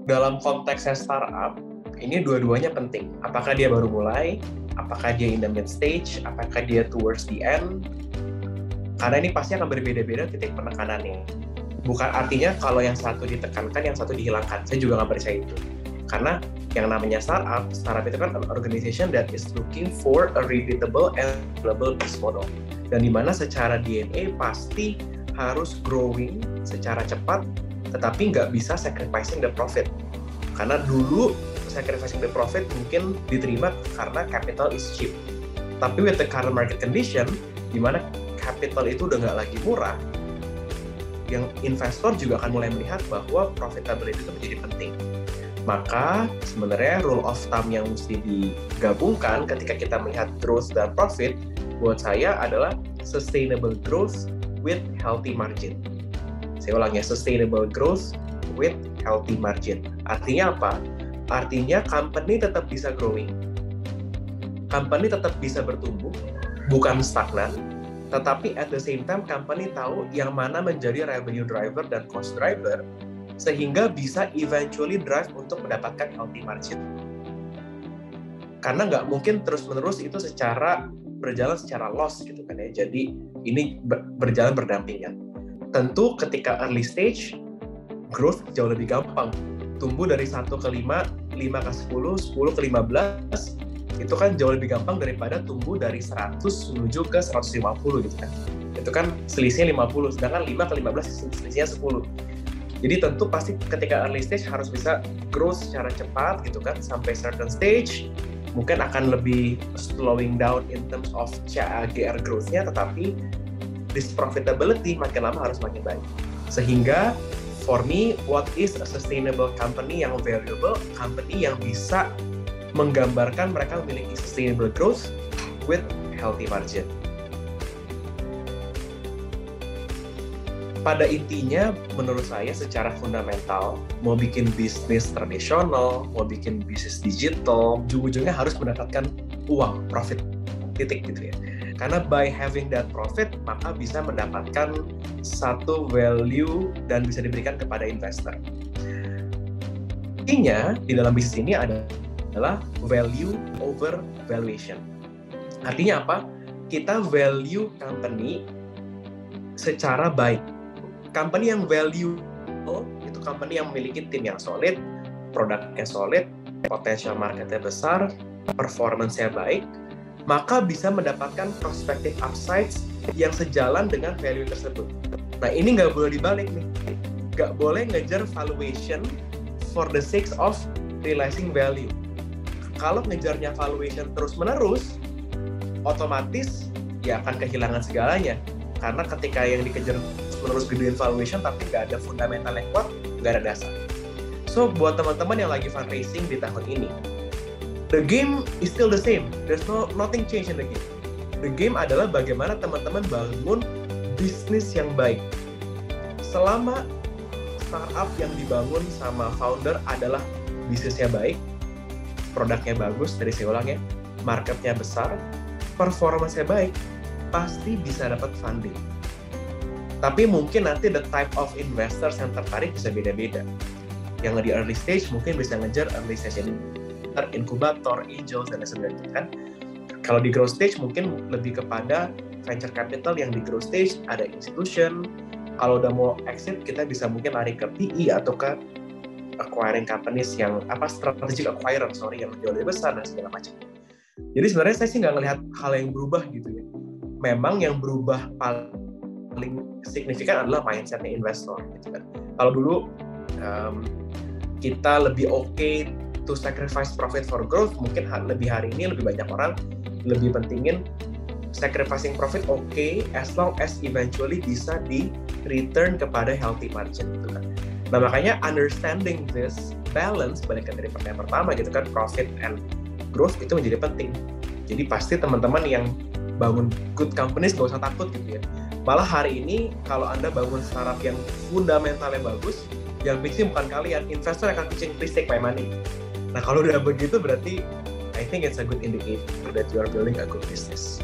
dalam konteksnya startup, ini dua-duanya penting. Apakah dia baru mulai, apakah dia in the mid stage, apakah dia towards the end. Karena ini pasti akan berbeda-beda titik penekanannya. Bukan artinya kalau yang satu ditekankan, yang satu dihilangkan. Saya juga nggak percaya itu. Karena yang namanya startup itu kan an organization that is looking for a repeatable and scalable business model. Dan dimana secara DNA pasti harus growing secara cepat, tetapi nggak bisa sacrificing the profit. Karena dulu sacrificing the profit mungkin diterima karena capital is cheap. Tapi with the current market condition, dimana capital itu udah nggak lagi murah, yang investor juga akan mulai melihat bahwa profitability itu menjadi penting. Maka sebenarnya rule of thumb yang mesti digabungkan ketika kita melihat growth dan profit, buat saya adalah sustainable growth with healthy margin. Saya ulang ya, sustainable growth with healthy margin. Artinya apa? Artinya company tetap bisa growing, company tetap bisa bertumbuh, bukan stagnan, tetapi at the same time company tahu yang mana menjadi revenue driver dan cost driver, sehingga bisa eventually drive untuk mendapatkan healthy margin. Karena nggak mungkin terus-menerus itu berjalan secara loss gitu kan ya. Jadi ini berjalan berdampingan. Tentu ketika early stage, growth jauh lebih gampang. Tumbuh dari 1 ke 5, 5 ke 10, 10 ke 15, itu kan jauh lebih gampang daripada tumbuh dari 100 menuju ke 150 gitu kan. Itu kan selisihnya 50, sedangkan 5 ke 15 selisihnya 10. Jadi tentu pasti ketika early stage harus bisa growth secara cepat gitu kan, sampai certain stage mungkin akan lebih slowing down in terms of CAGR growth-nya, tetapi this profitability makin lama harus makin baik. Sehingga for me, what is a sustainable company yang valuable, company yang bisa menggambarkan mereka memiliki sustainable growth with healthy margin. Pada intinya, menurut saya secara fundamental, mau bikin bisnis tradisional, mau bikin bisnis digital, ujung-ujungnya harus mendapatkan uang, profit, titik gitu ya. Karena by having that profit, maka bisa mendapatkan satu value dan bisa diberikan kepada investor. Intinya, di dalam bisnis ini adalah value over valuation. Artinya apa? Kita value company secara baik. Company yang value itu company yang memiliki tim yang solid, produknya solid, potensial marketnya besar, performance-nya baik, maka bisa mendapatkan prospective upsides yang sejalan dengan value tersebut. Nah ini nggak boleh dibalik nih, nggak boleh ngejar valuation for the sake of realizing value. Kalau ngejarnya valuation terus-menerus, otomatis ya akan kehilangan segalanya. Karena ketika yang dikejar terus gedein valuation tapi nggak ada fundamental yang kuat, nggak ada dasar. So buat teman-teman yang lagi fundraising di tahun ini, the game is still the same. There's nothing change in the game. The game adalah bagaimana teman-teman bangun bisnis yang baik. Selama startup yang dibangun sama founder adalah bisnisnya baik, produknya bagus, dari saya ulang ya, marketnya besar, performance-nya baik, pasti bisa dapat funding. Tapi mungkin nanti the type of investors yang tertarik bisa beda-beda. Yang di early stage mungkin bisa ngejar early stage inkubator, angels, dan sebagainya kan. Kalau di growth stage mungkin lebih kepada venture capital, yang di growth stage ada institution. Kalau udah mau exit kita bisa mungkin lari ke PE atau ke acquiring companies yang strategic acquirer yang jauh lebih besar dan segala macam. Jadi sebenarnya saya sih nggak ngelihat hal yang berubah gitu ya. Memang yang berubah paling signifikan adalah mindsetnya investor gitu kan. Kalau dulu kita lebih okay to sacrifice profit for growth, mungkin lebih hari ini lebih banyak orang lebih pentingin sacrificing profit as long as eventually bisa di return kepada healthy margin gitu kan. Nah makanya understanding this balance, balik dari pertanyaan pertama gitu kan, profit and growth itu menjadi penting. Jadi pasti teman-teman yang bangun good companies gak usah takut gitu ya. Malah hari ini kalau Anda bangun startup yang fundamentalnya bagus, yang pitching bukan kalian, investor akan pitching, please take my money. Nah kalau udah begitu berarti I think it's a good indicator that you are building a good business.